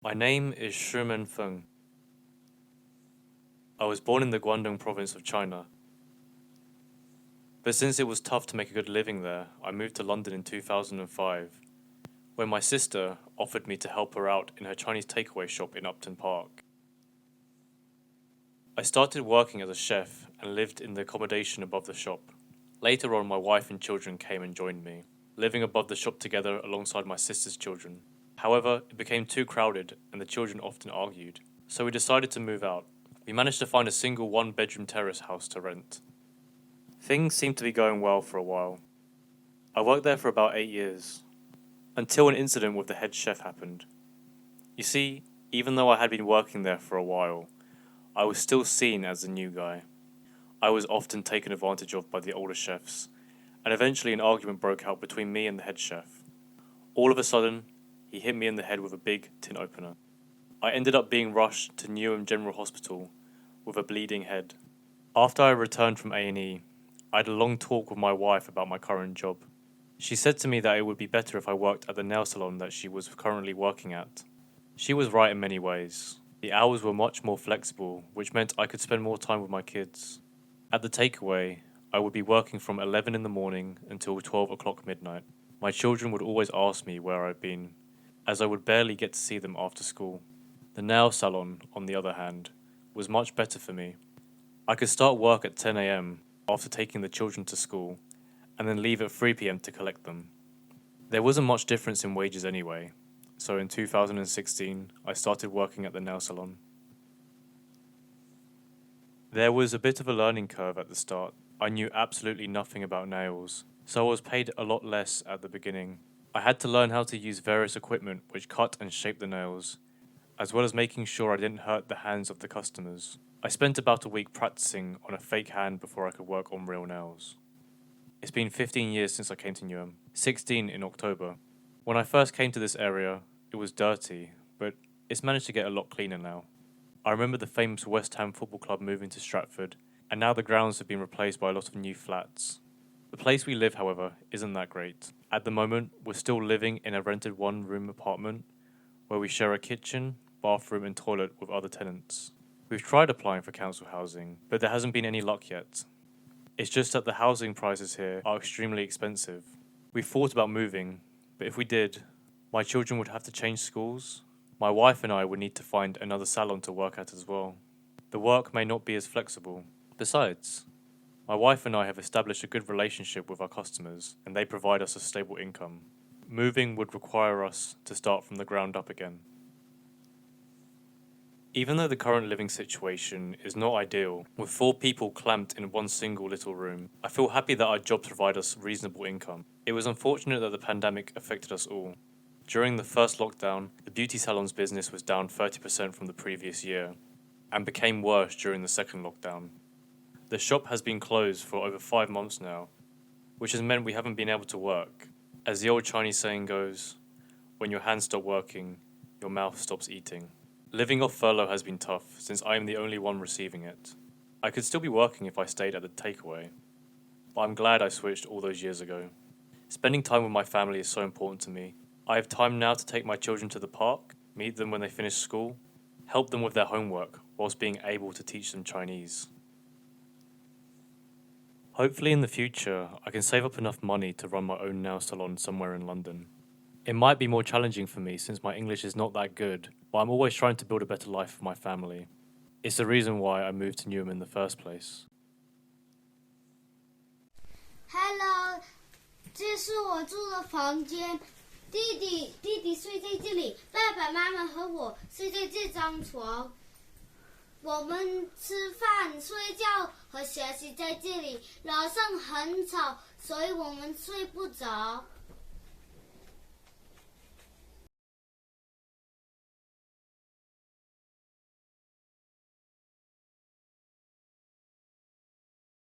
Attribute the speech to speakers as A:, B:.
A: My name is Shimen Feng. I was born in the Guangdong province of China. But since it was tough to make a good living there, I moved to London in 2005, when my sister offered me to help her out in her Chinese takeaway shop in Upton Park. I started working as a chef and lived in the accommodation above the shop. Later on, my wife and children came and joined me, living above the shop together alongside my sister's children. However, it became too crowded and the children often argued, so we decided to move out. We managed to find a single one-bedroom terrace house to rent. Things seemed to be going well for a while. I worked there for about 8 years, until an incident with the head chef happened. You see, even though I had been working there for a while, I was still seen as the new guy. I was often taken advantage of by the older chefs, and eventually an argument broke out between me and the head chef. All of a sudden, he hit me in the head with a big tin opener. I ended up being rushed to Newham General Hospital with a bleeding head. After I returned from A&E, I had a long talk with my wife about my current job. She said to me that it would be better if I worked at the nail salon that she was currently working at. She was right in many ways. The hours were much more flexible, which meant I could spend more time with my kids. At the takeaway, I would be working from 11 in the morning until 12 o'clock midnight. My children would always ask me where I'd been, as I would barely get to see them after school. The nail salon, on the other hand, was much better for me. I could start work at 10 a.m. after taking the children to school, and then leave at 3 p.m. to collect them. There wasn't much difference in wages anyway, so in 2016, I started working at the nail salon. There was a bit of a learning curve at the start. I knew absolutely nothing about nails, so I was paid a lot less at the beginning. I had to learn how to use various equipment which cut and shaped the nails, as well as making sure I didn't hurt the hands of the customers. I spent about a week practicing on a fake hand before I could work on real nails. It's been 15 years since I came to Newham, 16 in October. When I first came to this area, it was dirty, but it's managed to get a lot cleaner now. I remember the famous West Ham Football Club moving to Stratford, and now the grounds have been replaced by a lot of new flats. The place we live, however, isn't that great. At the moment, we're still living in a rented one-room apartment where we share a kitchen, bathroom and toilet with other tenants. We've tried applying for council housing, but there hasn't been any luck yet. It's just that the housing prices here are extremely expensive. We've thought about moving, but if we did, my children would have to change schools. My wife and I would need to find another salon to work at as well. The work may not be as flexible. Besides, my wife and I have established a good relationship with our customers, and they provide us a stable income. Moving would require us to start from the ground up again. Even though the current living situation is not ideal, with 4 people clamped in one single little room, I feel happy that our jobs provide us reasonable income. It was unfortunate that the pandemic affected us all. During the first lockdown, the beauty salon's business was down 30% from the previous year, and became worse during the second lockdown. The shop has been closed for over 5 months now, which has meant we haven't been able to work. As the old Chinese saying goes, when your hands stop working, your mouth stops eating. Living off furlough has been tough, since I am the only one receiving it. I could still be working if I stayed at the takeaway, but I'm glad I switched all those years ago. Spending time with my family is so important to me. I have time now to take my children to the park, meet them when they finish school, help them with their homework, whilst being able to teach them Chinese. Hopefully in the future, I can save up enough money to run my own nail salon somewhere in London. It might be more challenging for me since my English is not that good, but I'm always trying to build a better life for my family. It's the reason why I moved to Newham in the first place.
B: Hello， 这是我住的房间，弟弟睡在这里，爸爸妈妈和我睡在这张床。我们吃饭、睡觉和学习在这里，楼上很吵，所以我们睡不着。